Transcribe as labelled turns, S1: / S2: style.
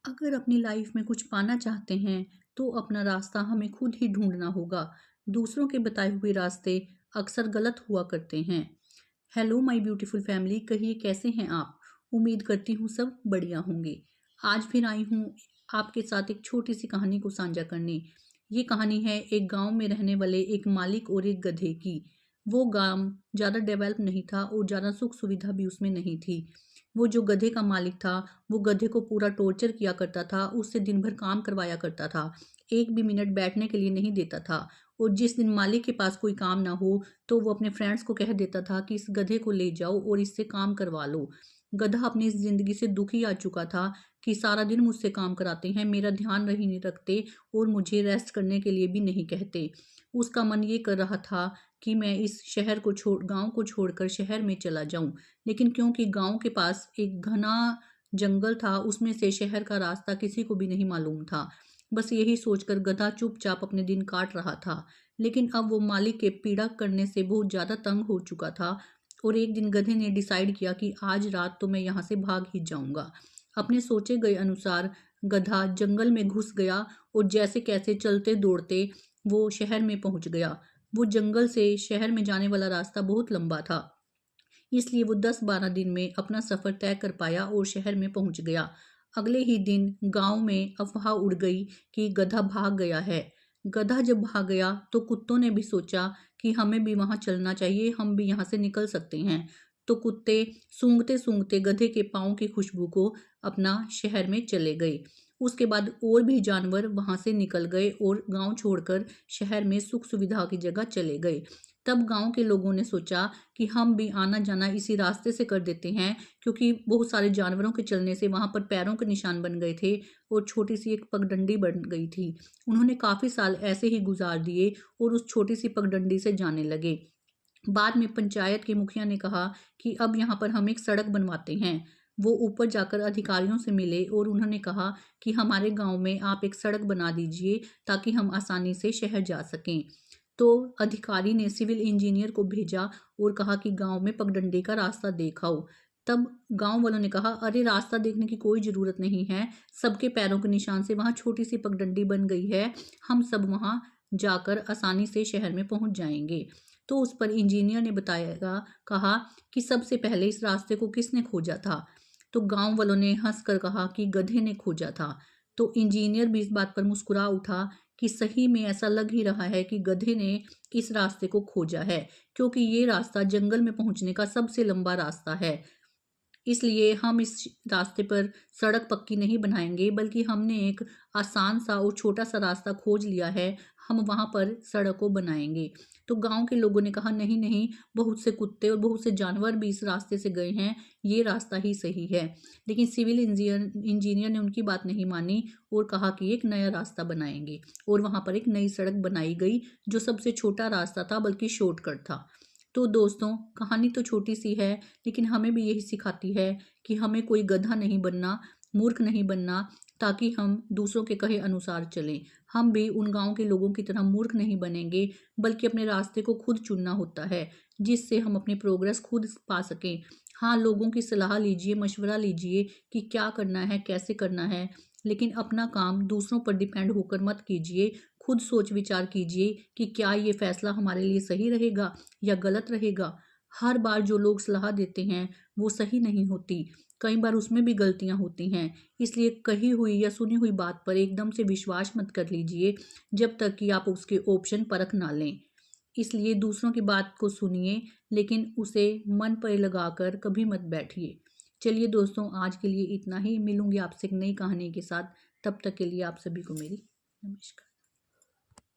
S1: अगर अपनी लाइफ में कुछ पाना चाहते हैं तो अपना रास्ता हमें खुद ही ढूंढना होगा। दूसरों के बताए हुए रास्ते अक्सर गलत हुआ करते हैं। हेलो माय ब्यूटीफुल फैमिली, कहिए कैसे हैं आप। उम्मीद करती हूँ सब बढ़िया होंगे। आज फिर आई हूँ आपके साथ एक छोटी सी कहानी को साझा करने। ये कहानी है एक गांव में रहने वाले एक मालिक और एक गधे की। वो गांव ज़्यादा डेवलप नहीं था और ज़्यादा सुख सुविधा भी उसमें नहीं थी। वो जो गधे का मालिक था वो गधे को पूरा टॉर्चर किया करता था, उससे दिन भर काम करवाया करता था, एक भी मिनट बैठने के लिए नहीं देता था। और जिस दिन मालिक के पास कोई काम ना हो तो वो अपने फ्रेंड्स को कह देता था कि इस गधे को ले जाओ और इससे काम करवा लो। गधा अपनी इस जिंदगी से दुखी आ चुका था कि सारा दिन मुझसे काम कराते हैं, मेरा ध्यान रही नहीं रखते और मुझे रेस्ट करने के लिए भी नहीं कहते। उसका मन ये कर रहा था कि मैं इस शहर को छोड़ गांव को छोड़कर शहर में चला जाऊं। लेकिन क्योंकि गांव के पास एक घना जंगल था, उसमें से शहर का रास्ता किसी को भी नहीं मालूम था। बस यही सोचकर गधा चुपचाप अपने दिन काट रहा था। लेकिन अब वो मालिक के पीड़ा करने से बहुत ज्यादा तंग हो चुका था और एक दिन गधे ने डिसाइड किया कि आज रात तो मैं यहाँ से भाग ही जाऊंगा। अपने सोचे गए अनुसार गधा जंगल में घुस गया और जैसे कैसे चलते दौड़ते वो शहर में पहुंच गया। वो जंगल से शहर में जाने वाला रास्ता बहुत लंबा था, इसलिए वो 10-12 दिन में अपना सफर तय कर पाया और शहर में पहुंच गया। अगले ही दिन गांव में अफवाह उड़ गई कि गधा भाग गया है। गधा जब भाग गया तो कुत्तों ने भी सोचा कि हमें भी वहां चलना चाहिए, हम भी यहाँ से निकल सकते हैं। तो कुत्ते सूंघते सूंघते गधे के पाँव की खुशबू को अपना शहर में चले गए। उसके बाद और भी जानवर वहां से निकल गए और गांव छोड़कर शहर में सुख सुविधा की जगह चले गए। तब गांव के लोगों ने सोचा कि हम भी आना जाना इसी रास्ते से कर देते हैं, क्योंकि बहुत सारे जानवरों के चलने से वहां पर पैरों के निशान बन गए थे और छोटी सी एक पगडंडी बन गई थी। उन्होंने काफी साल ऐसे ही गुजार दिए और उस छोटी सी पगडंडी से जाने लगे। बाद में पंचायत के मुखिया ने कहा कि अब यहाँ पर हम एक सड़क बनवाते हैं। वो ऊपर जाकर अधिकारियों से मिले और उन्होंने कहा कि हमारे गांव में आप एक सड़क बना दीजिए ताकि हम आसानी से शहर जा सकें। तो अधिकारी ने सिविल इंजीनियर को भेजा और कहा कि गांव में पगडंडी का रास्ता देखाओ। तब गांव वालों ने कहा, अरे रास्ता देखने की कोई जरूरत नहीं है, सबके पैरों के निशान से वहां छोटी सी पगडंडी बन गई है, हम सब वहां जाकर आसानी से शहर में पहुंच जाएंगे। तो उस पर इंजीनियर ने बताया, कहा कि सबसे पहले इस रास्ते को किसने खोजा था। तो गांव वालों ने हंसकर कहा कि गधे ने खोजा था। तो इंजीनियर भी इस बात पर मुस्कुरा उठा कि सही में ऐसा लग ही रहा है कि गधे ने इस रास्ते को खोजा है, क्योंकि ये रास्ता जंगल में पहुंचने का सबसे लंबा रास्ता है। इसलिए हम इस रास्ते पर सड़क पक्की नहीं बनाएंगे, बल्कि हमने एक आसान सा और छोटा सा रास्ता खोज लिया है, हम वहां पर सड़क को बनाएंगे। तो गांव के लोगों ने कहा, नहीं नहीं, बहुत से कुत्ते और बहुत से जानवर भी इस रास्ते से गए हैं, ये रास्ता ही सही है। लेकिन सिविल इंजीनियर ने उनकी बात नहीं मानी और कहा कि एक नया रास्ता बनाएंगे। और वहां पर एक नई सड़क बनाई गई जो सबसे छोटा रास्ता था, बल्कि शॉर्टकट था। तो दोस्तों, कहानी तो छोटी सी है, लेकिन हमें भी यही सिखाती है कि हमें कोई गधा नहीं बनना, मूर्ख नहीं बनना, ताकि हम दूसरों के कहे अनुसार चलें। हम भी उन गांव के लोगों की तरह मूर्ख नहीं बनेंगे, बल्कि अपने रास्ते को खुद चुनना होता है, जिससे हम अपनी प्रोग्रेस खुद पा सकें। हाँ, लोगों की सलाह लीजिए, मशवरा लीजिए कि क्या करना है, कैसे करना है, लेकिन अपना काम दूसरों पर डिपेंड होकर मत कीजिए। खुद सोच विचार कीजिए कि क्या ये फैसला हमारे लिए सही रहेगा या गलत रहेगा। हर बार जो लोग सलाह देते हैं वो सही नहीं होती, कई बार उसमें भी गलतियां होती हैं। इसलिए कही हुई या सुनी हुई बात पर एकदम से विश्वास मत कर लीजिए जब तक कि आप उसके ऑप्शन परख ना लें। इसलिए दूसरों की बात को सुनिए, लेकिन उसे मन पर लगाकर कभी मत बैठिए। चलिए दोस्तों, आज के लिए इतना ही। मिलूंगी आपसे एक नई कहानी के साथ। तब तक के लिए आप सभी को मेरी नमस्कार।